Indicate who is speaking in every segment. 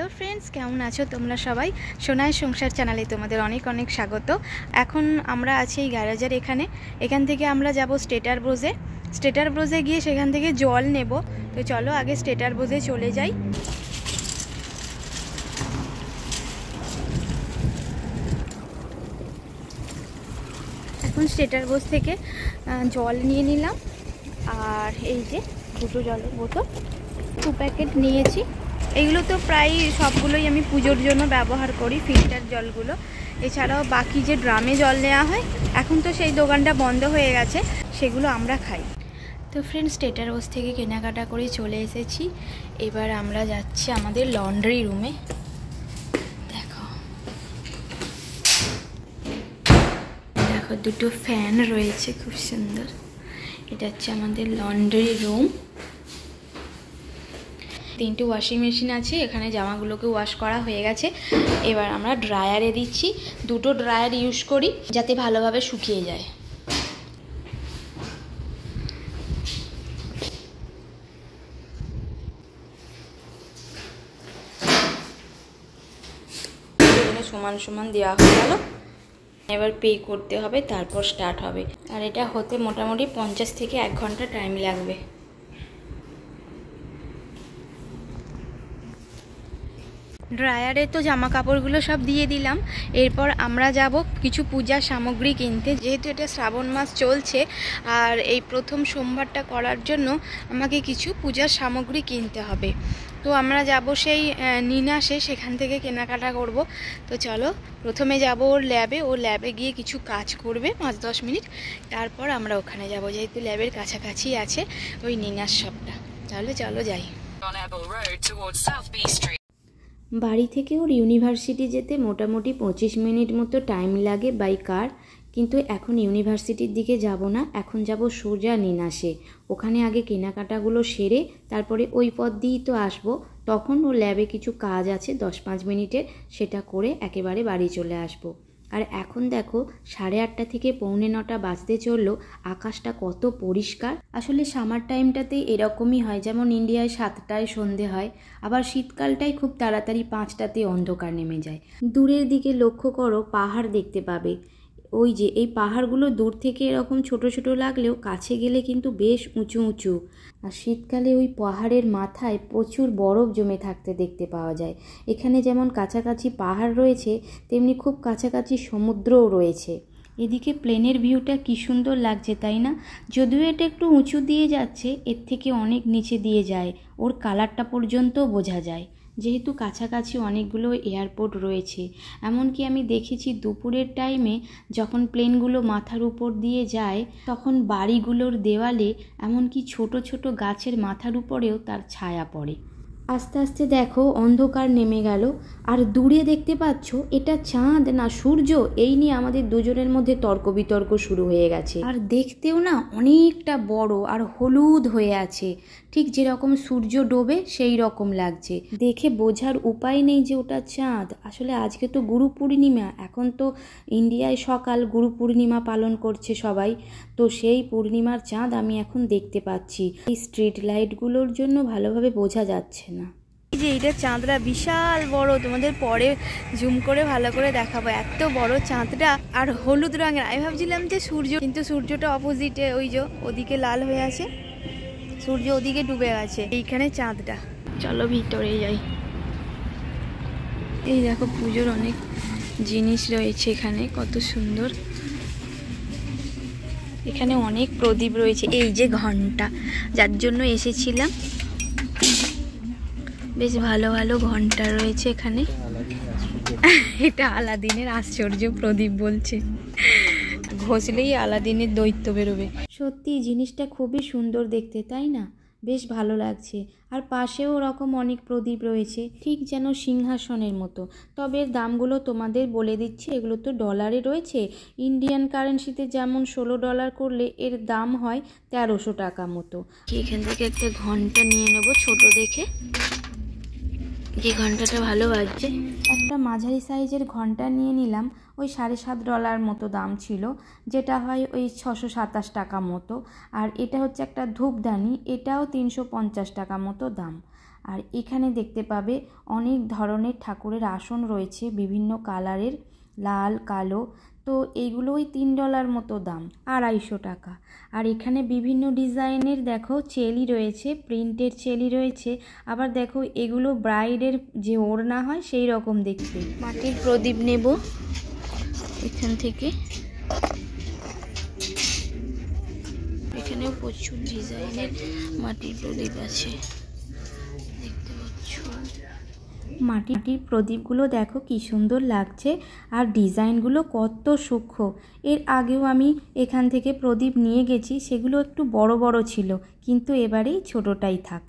Speaker 1: Hello friends, কেমন আছো তোমরা সবাই? সোনাই সংসার চ্যানেলে তোমাদের অনেক অনেক স্বাগত। এখন আমরা আছি এই গ্যারেজের এখান থেকে আমরা যাব স্টেটার ব্রোজে গিয়ে সেখান থেকে জল নেব। তো চলো আগে স্টেটার ব্রোজে চলে যাই। এখন স্টেটার ব্রোজ থেকে জল নিয়ে নিলাম, আর এই যে দুটো জলের বোতল 2 প্যাকেট নিয়েছি। এগুলো তো প্রায় সবগুলোই আমি পুজোর জন্য ব্যবহার করি, ফিল্টার জলগুলো। এছাড়াও বাকি যে ড্রামে জল নেওয়া হয়, এখন তো সেই দোকানটা বন্ধ হয়ে গেছে, সেগুলো আমরা খাই। তো ফ্রেন্ডস, স্টেটার হাউস থেকে কেনাকাটা করে চলে এসেছি। এবার আমরা যাচ্ছি আমাদের লন্ড্রি রুমে। দেখো দেখো দুটো ফ্যান রয়েছে, খুব সুন্দর। এটা হচ্ছে আমাদের লন্ড্রি রুম। 3টে ওয়াশিং মেশিন আছে, এখানে জামাগুলোকে ওয়াশ করা হয়ে গেছে। এবার আমরা ড্রায়ারে দিচ্ছি। 2টো ড্রায়ার ইউজ করি যাতে ভালোভাবে শুকিয়ে যায়। সমান সমান দেওয়া হয়ে গেল। এবার পে করতে হবে, তারপর স্টার্ট হবে। আর এটা হতে মোটামুটি 50 থেকে 1 ঘন্টা টাইম লাগবে। ড্রায়ারে তো জামা কাপড়গুলো সব দিয়ে দিলাম। এরপর আমরা যাব কিছু পূজার সামগ্রী কিনতে, যেহেতু এটা শ্রাবণ মাস চলছে আর এই প্রথম সোমবারটা করার জন্য আমাকে কিছু পূজার সামগ্রী কিনতে হবে। তো আমরা যাব সেই নিনাসে, সেখান থেকে কেনাকাটা করব। তো চলো, প্রথমে যাব ওর ল্যাবে গিয়ে কিছু কাজ করবে 5-10 মিনিট, তারপর আমরা ওখানে যাব, যেহেতু ল্যাবের কাছাকাছি আছে ওই নিনাস শপটা। চলো যাই। বাড়ি থেকে ওর ইউনিভার্সিটি যেতে মোটামুটি 25 মিনিট মতো টাইম লাগে বাই কার। কিন্তু এখন ইউনিভার্সিটির দিকে যাব না, এখন যাব সোজা নিনাসে। ওখানে আগে কেনাকাটাগুলো সেরে তারপরে ওই পথ দিয়েই তো আসবো। তখন ওর ল্যাবে কিছু কাজ আছে 10-5 মিনিটের, সেটা করে একেবারে বাড়ি চলে আসবো। আর এখন দেখো 8:30 থেকে 8:45 বাজতে চললো। আকাশটা কত পরিষ্কার। আসলে সামার টাইমটাতেই এরকমই হয়, যেমন ইন্ডিয়ায় 7টায় সন্ধে হয়, আবার শীতকালটাই খুব তাড়াতাড়ি 5টাতে অন্ধকার নেমে যায়। দূরের দিকে লক্ষ্য করো, পাহাড় দেখতে পাবে। ওই যে এই পাহাড়গুলো দূর থেকে এরকম ছোট ছোট লাগলেও কাছে গেলে কিন্তু বেশ উঁচু উঁচু। আর শীতকালে ওই পাহাড়ের মাথায় প্রচুর বরফ জমে থাকতে দেখতে পাওয়া যায়। এখানে যেমন কাছাকাছি পাহাড় রয়েছে, তেমনি খুব কাছাকাছি সমুদ্রও রয়েছে। এদিকে প্লেনের ভিউটা কি সুন্দর লাগছে, তাই না? যদিও এটা একটু উঁচু দিয়ে যাচ্ছে, এর থেকে অনেক নিচে দিয়ে যায়, ওর কালারটা পর্যন্তও বোঝা যায়। যেহেতু কাছাকাছি অনেকগুলো এয়ারপোর্ট রয়েছে, এমনকি আমি দেখেছি দুপুরের টাইমে যখন প্লেনগুলো মাথার উপর দিয়ে যায়, তখন বাড়িগুলোর দেওয়ালে এমনকি ছোট ছোট গাছের মাথার উপরেও তার ছায়া পড়ে। আস্তে আস্তে দেখো অন্ধকার নেমে গেল, আর দূরে দেখতে পাচ্ছ এটা চাঁদ না সূর্য, এই নিয়ে আমাদের দুজনের মধ্যে তর্ক বিতর্ক শুরু হয়ে গেছে। আর দেখতেও না অনেকটা বড় আর হলুদ হয়ে আছে, ঠিক যেরকম সূর্য ডোবে সেই রকম লাগছে। দেখে বোঝার উপায় নেই যে ওটা চাঁদ। আসলে আজকে তো গুরু পূর্ণিমা, এখন তো ইন্ডিয়ায় সকাল, গুরু পূর্ণিমা পালন করছে সবাই। তো সেই পূর্ণিমার চাঁদ আমি এখন দেখতে পাচ্ছি। এই স্ট্রিট লাইটগুলোর জন্য ভালোভাবে বোঝা যাচ্ছে না। এই যে এটা চাঁদটা বিশাল বড়, তোমাদের পরে জুম করে ভালো করে দেখাবো। এত বড় চাঁদটা, আর হলুদ রঙের। আমি ভাবছিলাম যে সূর্য, কিন্তু সূর্যটা অপোজিটে, ওই যে ওদিকে লাল হয়ে আছে, সূর্য ওদিকে ডুবে আছে, এইখানে চাঁদটা। চলো ভিতরে যাই। এই দেখো পুজোর অনেক জিনিস রয়েছে এখানে, কত সুন্দর। এখানে অনেক প্রদীপ রয়েছে। এই যে ঘন্টা, যার জন্য এসেছিলাম, বেশ ভালো ভালো ঘন্টা রয়েছে এখানে। এটা আলাদিনের আশ্চর্য প্রদীপ বলছে, ঘষলেই আলাদিনের দৈত্য বেরোবে। সত্যি জিনিসটা খুবই সুন্দর দেখতে, তাই না? বেশ ভালো লাগছে। আর পাশেও ওরকম অনেক প্রদীপ রয়েছে, ঠিক যেন সিংহাসনের মতো। তবে এর দামগুলো তোমাদের বলে দিচ্ছি, এগুলো তো ডলারে রয়েছে। ইন্ডিয়ান কারেন্সিতে যেমন $16 করলে এর দাম হয় 1300 টাকা মতো। এখান থেকে একটা ঘন্টা নিয়ে নেবো ছোট দেখে, যে ঘন্টাটা ভালো বাজছে। একটা মাঝারি সাইজের ঘন্টা নিয়ে নিলাম, ওই $7.5 মতো দাম ছিল, যেটা হয় ওই 627 টাকা মতো। আর এটা হচ্ছে একটা ধূপদানি, এটাও 350 টাকা মতো দাম। আর এখানে দেখতে পাবে অনেক ধরনের ঠাকুরের আসন রয়েছে বিভিন্ন কালারের, লাল কালো। তো এইগুলো ওই $3 মতো দাম, 250 টাকা। আর এখানে বিভিন্ন ডিজাইনের দেখো চেলি রয়েছে, প্রিন্টের চেলি রয়েছে। আবার দেখো এগুলো ব্রাইডের যে ওড়না হয় সেই রকম দেখতে। মাটির প্রদীপ নেব এখান থেকে। এখানেও প্রচুর ডিজাইনের মাটির প্রদীপ আছে, দেখতে পাচ্ছ। মাটির প্রদীপগুলো দেখো কি সুন্দর লাগছে, আর ডিজাইনগুলো কত সূক্ষ্ম। এর আগেও আমি এখান থেকে প্রদীপ নিয়ে গেছি, সেগুলো একটু বড় বড় ছিল, কিন্তু এবারেই ছোটোটাই থাক।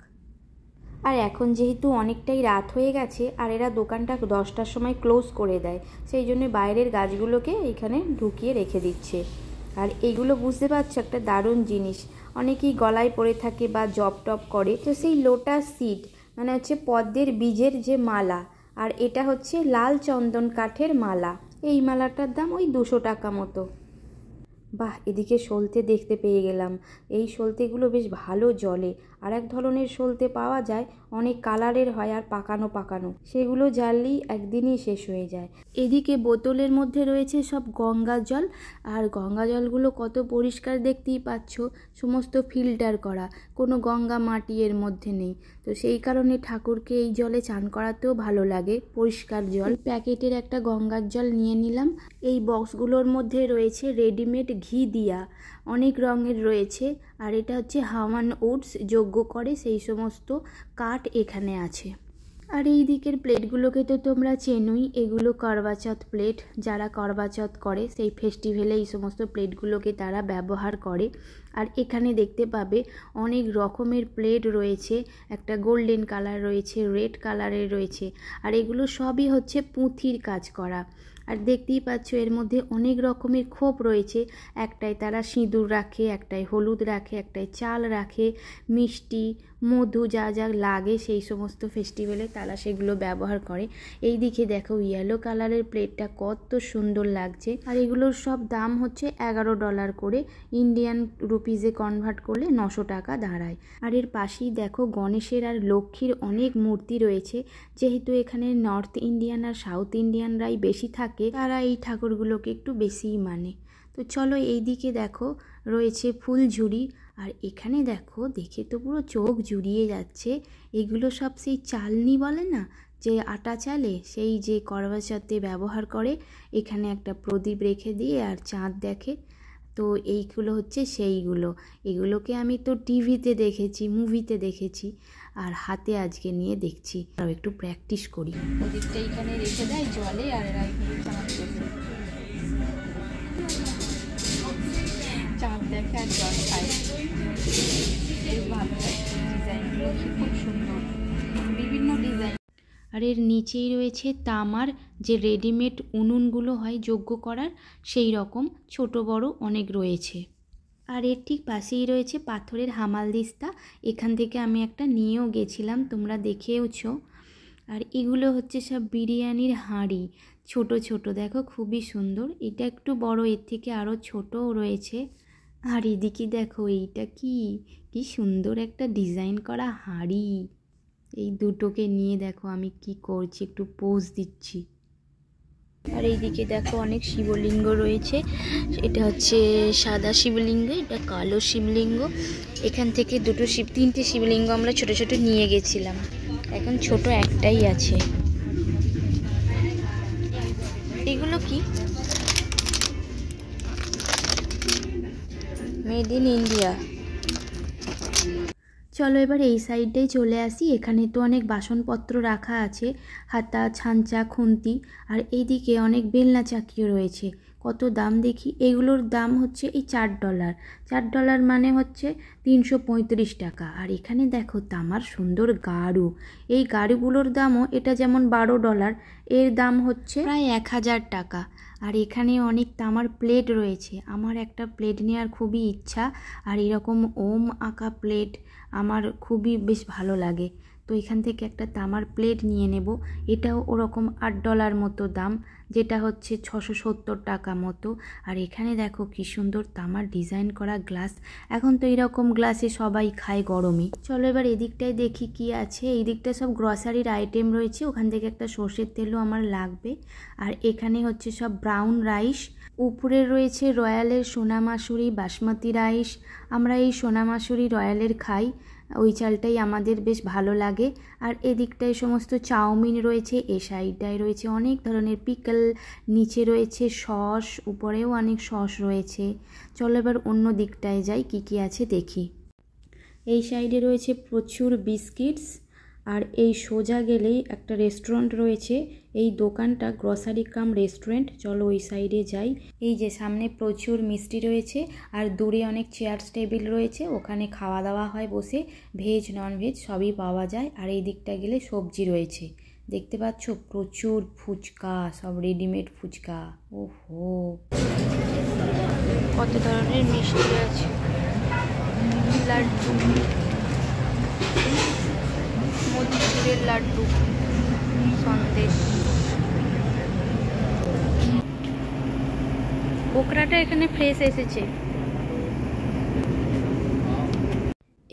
Speaker 1: আর এখন যেহেতু অনেকটাই রাত হয়ে গেছে, আর এরা দোকানটা 10টার সময় ক্লোজ করে দেয়, সেই জন্য বাইরের গাছগুলোকে এখানে ঢুকিয়ে রেখে দিচ্ছে। আর এইগুলো বুঝতে পারছো একটা দারুণ জিনিস, অনেকেই গলায় পরে থাকে বা জব টপ করে। তো সেই লোটাস সিড মানে হচ্ছে পদ্মের বীজের যে মালা, আর এটা হচ্ছে লাল চন্দন কাঠের মালা। এই মালাটার দাম ওই 200 টাকা মতো। বাহ, এদিকে সলতে দেখতে পেয়ে গেলাম। এই সলতেগুলো বেশ ভালো জ্বলে। আর এক ধরনের সলতে পাওয়া যায়, অনেক কালারের হয় আর পাকানো পাকানো, সেগুলো জ্বাললেই একদিনই শেষ হয়ে যায়। এদিকে বোতলের মধ্যে রয়েছে সব গঙ্গা জল, আর গঙ্গা জলগুলো কত পরিষ্কার দেখতেই পাচ্ছ, সমস্ত ফিল্টার করা, কোনো গঙ্গা মাটি এর মধ্যে নেই। তো সেই কারণে ঠাকুরকে এই জলে চান করাতেও ভালো লাগে, পরিষ্কার জল। প্যাকেটের একটা গঙ্গার জল নিয়ে নিলাম। এই বক্সগুলোর মধ্যে রয়েছে রেডিমেড ঘি দিয়া, অনেক রঙের রয়েছে। আর এটা হচ্ছে হাওয়ান উডস, যজ্ঞ করে সেই সমস্ত কাঠ এখানে আছে। আর এই দিকের প্লেটগুলোকে তো তোমরা চেনোই, এগুলো করবাচৌথ প্লেট। যারা করবাচৌথ করে সেই ফেস্টিভ্যালে এই সমস্ত প্লেটগুলোকে তারা ব্যবহার করে। আর এখানে দেখতে পাবে অনেক রকমের প্লেট রয়েছে, একটা গোল্ডেন কালার রয়েছে, রেড কালারের রয়েছে। আর এগুলো সবই হচ্ছে পুঁথির কাজ করা। আর দেখতেই পাচ্ছ এর মধ্যে অনেক রকমের খোপ রয়েছে, একটাই তারা সিঁদুর রাখে, একটাই হলুদ রাখে, একটাই চাল রাখে, মিষ্টি মধু যা যা লাগে সেই সমস্ত ফেস্টিভ্যালে তারা সেগুলো ব্যবহার করে। এই দিকে দেখো ইয়েলো কালারের প্লেটটা কত সুন্দর লাগছে। আর এগুলোর সব দাম হচ্ছে $11 করে, ইন্ডিয়ান রুপিজে কনভার্ট করলে 900 টাকা দাঁড়ায়। আর এর পাশেই দেখো গণেশের আর লক্ষ্মীর অনেক মূর্তি রয়েছে। যেহেতু এখানে নর্থ ইন্ডিয়ান আর সাউথ ইন্ডিয়ানরাই বেশি থাকে, তারা এই ঠাকুরগুলোকে একটু বেশিই মানে। তো চলো এই দিকে দেখো রয়েছে ফুলঝুরি। আর এখানে দেখো, দেখে তো পুরো চোখ জুড়িয়ে যাচ্ছে। এগুলো সব সেই চালনি বলে না, যে আটা চালে, সেই যে করবাচৌথে ব্যবহার করে। এখানে একটা প্রদীপ রেখে দিয়ে আর চাঁদ দেখে, তো এইগুলো হচ্ছে সেইগুলো। এগুলোকে আমি তো টিভিতে দেখেছি, মুভিতে দেখেছি, আর হাতে আজকে নিয়ে দেখছি। আর একটু প্র্যাকটিস করি। প্রদীপটা এখানে রেখে দেয় জলে, আর এরা চাঁদ দেখে আর জল খায়। বেশ ভালো লাগছে, ডিজাইনগুলো খুব সুন্দর, বিভিন্ন ডিজাইন। আর এর নিচেই রয়েছে তামার যে রেডিমেড উনুনগুলো হয় যজ্ঞ করার, সেই রকম ছোট বড় অনেক রয়েছে। আর এর ঠিক পাশেই রয়েছে পাথরের হামালদিস্তা, এখান থেকে আমি একটা নিয়েও গেছিলাম, তোমরা দেখেওছো। আর এগুলো হচ্ছে সব বিরিয়ানির হাঁড়ি, ছোট ছোট, দেখো খুবই সুন্দর। এটা একটু বড়, এর থেকে আরও ছোটও রয়েছে। আর এদিকে দেখো এইটা কি সুন্দর একটা ডিজাইন করা হাঁড়ি। এই দুটোকে নিয়ে দেখো আমি কি করছি, একটু পোজ দিচ্ছি। আর এইদিকে দেখো অনেক শিবলিঙ্গ রয়েছে। এটা হচ্ছে সাদা শিবলিঙ্গ, এটা কালো শিবলিঙ্গ। এখান থেকে তিনটে শিবলিঙ্গ আমরা ছোট ছোট নিয়ে গেছিলাম, এখন ছোট একটাই আছে। এগুলো কি? Made in India. চলো এবার এই সাইডটাই চলে আসি। এখানে তো অনেক বাসনপত্র রাখা আছে, হাতা, ছাঁচা, খুন্তি। আর এইদিকে অনেক বেলনা চাকিও রয়েছে। কত দাম দেখি। এগুলোর দাম হচ্ছে এই $4। $4 মানে হচ্ছে 335 টাকা। আর এখানে দেখো তামার সুন্দর গাড়ু। এই গাড়ুগুলোর দামও, এটা যেমন $12, এর দাম হচ্ছে প্রায় 1000 টাকা। আর এখানে অনেক তামার প্লেট রয়েছে। আমার একটা প্লেট নেওয়ার খুবই ইচ্ছা। আর এরকম ওম আঁকা প্লেট আমার খুবই বেশ ভালো লাগে। তো এখান থেকে একটা তামার প্লেট নিয়ে নেব। এটাও ওরকম $8 মতো দাম, যেটা হচ্ছে 670 টাকা মতো। আর এখানে দেখো কি সুন্দর তামার ডিজাইন করা গ্লাস। এখন তো এরকম গ্লাসে সবাই খায় গরমে। চলো এবার এদিকটায় দেখি কি আছে। এই দিকটা সব গ্রসারির আইটেম রয়েছে। ওখান থেকে একটা সর্ষের তেলও আমার লাগবে। আর এখানে হচ্ছে সব ব্রাউন রাইস। উপরে রয়েছে রয়্যালের সোনা মাসুরি বাসমতি রাইস। আমরা এই সোনা মাসুরি রয়্যালের খাই, ওই চালটাই আমাদের বেশ ভালো লাগে। আর এদিকটায় সমস্ত চাউমিন রয়েছে, এ সাইডটায় রয়েছে অনেক ধরনের পিকল, নিচে রয়েছে সস, উপরেও অনেক সস রয়েছে। চলো এবার অন্য দিকটায় যাই, কি কি আছে দেখি। এই সাইডে রয়েছে প্রচুর বিস্কিটস। আর এই সোজা গেলেই একটা রেস্টুরেন্ট রয়েছে। এই দোকানটা গ্রসারি কাম রেস্টুরেন্ট। চলো ওই সাইডে যাই। এই যে সামনে প্রচুর মিষ্টি রয়েছে, আর দূরে অনেক চেয়ার্স টেবিল রয়েছে, ওখানে খাওয়া দাওয়া হয় বসে, ভেজ নন ভেজ সবই পাওয়া যায়। আর এই দিকটা গেলে সবজি রয়েছে, দেখতে পাচ্ছ প্রচুর ফুচকা, সব রেডিমেড ফুচকা। ওহো, কত ধরনের মিষ্টি আছে, লাড্ডু, মতিচুরের লাড্ডু, সন্দেশ। ওকরাটা এখানে ফ্রেশ এসেছে।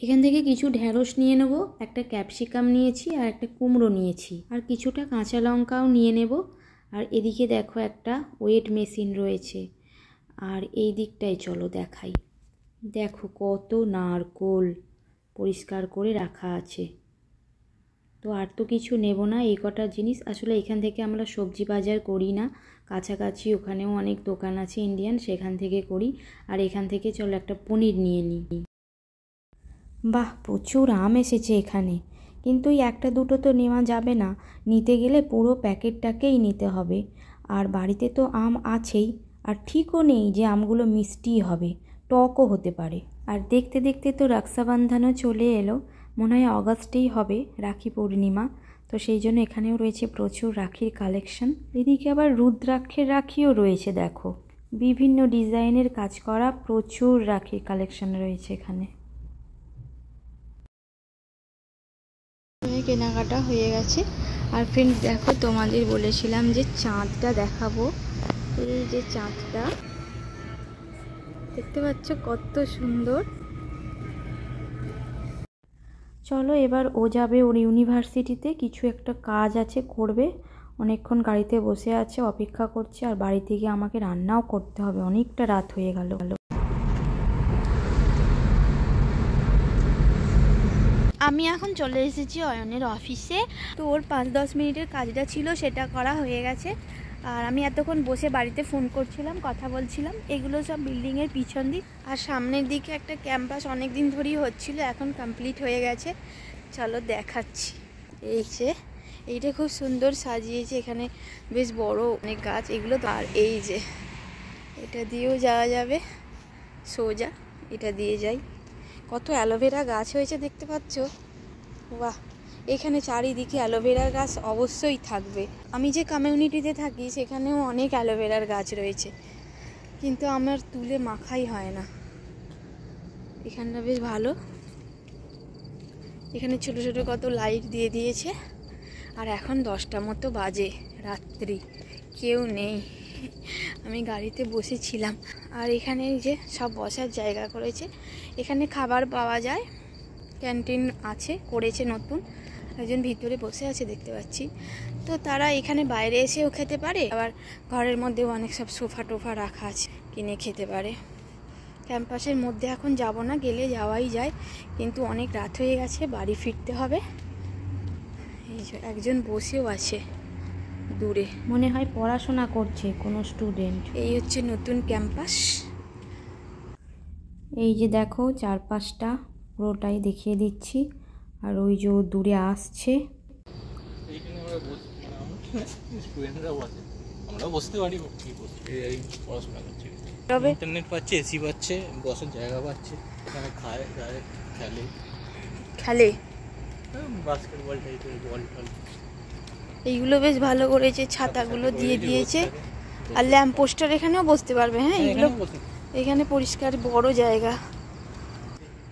Speaker 1: এখান থেকে কিছু ঢ্যাঁড়স নিয়ে নেব, একটা ক্যাপসিকাম নিয়েছি, আর একটা কুমড়ো নিয়েছি, আর কিছুটা কাঁচা লঙ্কাও নিয়ে নেব। আর এদিকে দেখো একটা ওয়েট মেশিন রয়েছে। আর এই দিকটায় চলো দেখাই। দেখো কত নারকোল পরিষ্কার করে রাখা আছে। তো আর তো কিছু নেব না, এই কটা জিনিস। আসলে এখান থেকে আমরা সবজি বাজার করি না, কাছাকাছি ওখানেও অনেক দোকান আছে ইন্ডিয়ান, সেখান থেকে করি। আর এখান থেকে চলো একটা পনির নিয়ে নিই। বাহ, প্রচুর আম এসেছে এখানে, কিন্তু এই একটা দুটো তো নেওয়া যাবে না, নিতে গেলে পুরো প্যাকেটটাকেই নিতে হবে। আর বাড়িতে তো আম আছেই, আর ঠিকও নেই যে আমগুলো মিষ্টি হবে, টকও হতে পারে। আর দেখতে দেখতে তো রক্ষাবন্ধনও চলে এলো, মনে হয় অগাস্টেই হবে রাখি পূর্ণিমা। তো সেই জন্য এখানেও রয়েছে প্রচুর রাখির কালেকশন। এদিকে আবার রুদ্রাক্ষের রাখিও রয়েছে, দেখো বিভিন্ন ডিজাইনের কাজ করা প্রচুর রাখির কালেকশন রয়েছে এখানে। কেনাকাটা হয়ে গেছে। আর ফ্রেন্ডস দেখো, তোমাদের বলেছিলাম যে চাঁদটা দেখাবো। এই যে চাঁদটা দেখতে পাচ্ছ কত সুন্দর। চলো এবার ও যাবে ওর ইউনিভার্সিটিতে, কিছু একটা কাজ আছে করবে, অনেকক্ষণ গাড়িতে বসে আছে অপেক্ষা করছে। আর বাড়িতে গিয়ে আমাকে রান্নাও করতে হবে, অনেকটা রাত হয়ে গেল। আমি এখন চলে এসেছি অয়নের অফিসে। তো ওর 5-10 মিনিটের কাজটা ছিল, সেটা করা হয়ে গেছে। আর আমি এতক্ষণ বসে বাড়িতে ফোন করছিলাম, কথা বলছিলাম। এগুলো সব বিল্ডিংয়ের পিছন দিক। আর সামনের দিকে একটা ক্যাম্পাস অনেক দিন ধরেই হচ্ছিল, এখন কমপ্লিট হয়ে গেছে। চলো দেখাচ্ছি। এই যে এইটা খুব সুন্দর সাজিয়েছে, এখানে বেশ বড় অনেক গাছ এগুলো। আর এই যে এটা দিয়েও যাওয়া যাবে সোজা, এটা দিয়ে যাই। কত অ্যালোভেরা গাছ হয়েছে দেখতে পাচ্ছ, বাহ। এখানে চারিদিকে অ্যালোভেরার গাছ অবশ্যই থাকবে। আমি যে কমিউনিটিতে থাকি সেখানেও অনেক অ্যালোভেরার গাছ রয়েছে, কিন্তু আমার তুলে মাখাই হয় না। এখানটা বেশ ভালো, এখানে ছোট ছোট কত লাইট দিয়ে দিয়েছে। আর এখন 10টা মতো বাজে রাত্রি, কেউ নেই, আমি গাড়িতে বসেছিলাম। আর এখানে যে সব বসার জায়গা করেছে, এখানে খাবার পাওয়া যায়, ক্যান্টিন আছে, করেছে নতুন। একজন ভিতরে বসে আছে দেখতে পাচ্ছি। তো তারা এখানে বাইরে এসেও খেতে পারে, আবার ঘরের মধ্যেও অনেক সব সোফা টোফা রাখা আছে, কিনে খেতে পারে। ক্যাম্পাসের মধ্যে এখন যাব না, গেলে যাওয়াই যায়, কিন্তু অনেক রাত হয়ে গেছে, বাড়ি ফিরতে হবে। এই যে একজন বসেও আছে দূরে, মনে হয় পড়াশোনা করছে কোনো স্টুডেন্ট। এই হচ্ছে নতুন ক্যাম্পাস। এই যে দেখো চারপাশটা পুরোটাই দেখিয়ে দিচ্ছি। আর ওই যে দূরে আসছে,
Speaker 2: আমরা বসতে পারি, পড়াশোনা করছি, ইন্টারনেট পাচ্ছে, এসি পাচ্ছে, বসার জায়গা পাচ্ছে, এখানে খায় দায়, খেলে বাস্কেটবল টাইপের বল টল।
Speaker 1: এইগুলো বেশ ভালো করেছে, ছাতাগুলো দিয়ে দিয়েছে। আর ল্যাম্প পোস্টার এখানেও বসতে পারবে। হ্যাঁ, এগুলো এখানে পরিষ্কার বড় জায়গা।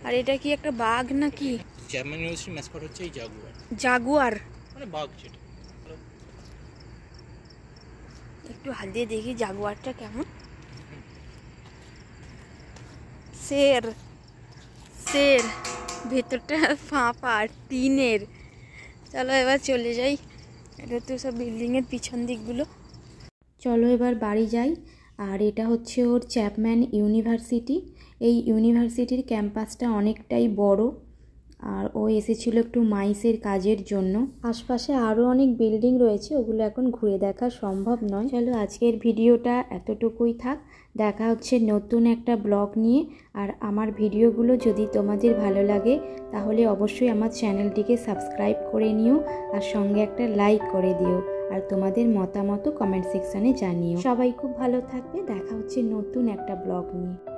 Speaker 3: আর এটা কি একটা বাঘ নাকি?
Speaker 2: চ্যাপম্যান ইউনিভার্সিটি ম্যাসকট হচ্ছে এই জাগুয়ার।
Speaker 3: জাগুয়ার
Speaker 2: মানে বাঘ যেটা।
Speaker 3: একটু হাত দিয়ে দেখি জাগুয়ারটা কেমন। শের, শের, ভেতরটা ফাঁপা টিনের। চলো এবার চলে যাই। এটা তো সব বিল্ডিংয়ের পিছন দিকগুলো।
Speaker 1: চলো এবার বাড়ি যাই। আর এটা হচ্ছে ওর চ্যাপম্যান ইউনিভার্সিটি। এই ইউনিভার্সিটির ক্যাম্পাসটা অনেকটাই বড়। আর ও এসেছিল একটু মাইসের কাজের জন্য। আশপাশে আরও অনেক বিল্ডিং রয়েছে, ওগুলো এখন ঘুরে দেখা সম্ভব নয়। চলো আজকের ভিডিওটা এতটুকুই থাক। দেখা হচ্ছে নতুন একটা ব্লগ নিয়ে। আর আমার ভিডিওগুলো যদি তোমাদের ভালো লাগে তাহলে অবশ্যই আমার চ্যানেলটিকে সাবস্ক্রাইব করে নিও, আর সঙ্গে একটা লাইক করে দিও, আর তোমাদের মতামত কমেন্ট সেকশানে জানিও। সবাই খুব ভালো থাকবে। দেখা হচ্ছে নতুন একটা ব্লগ নিয়ে।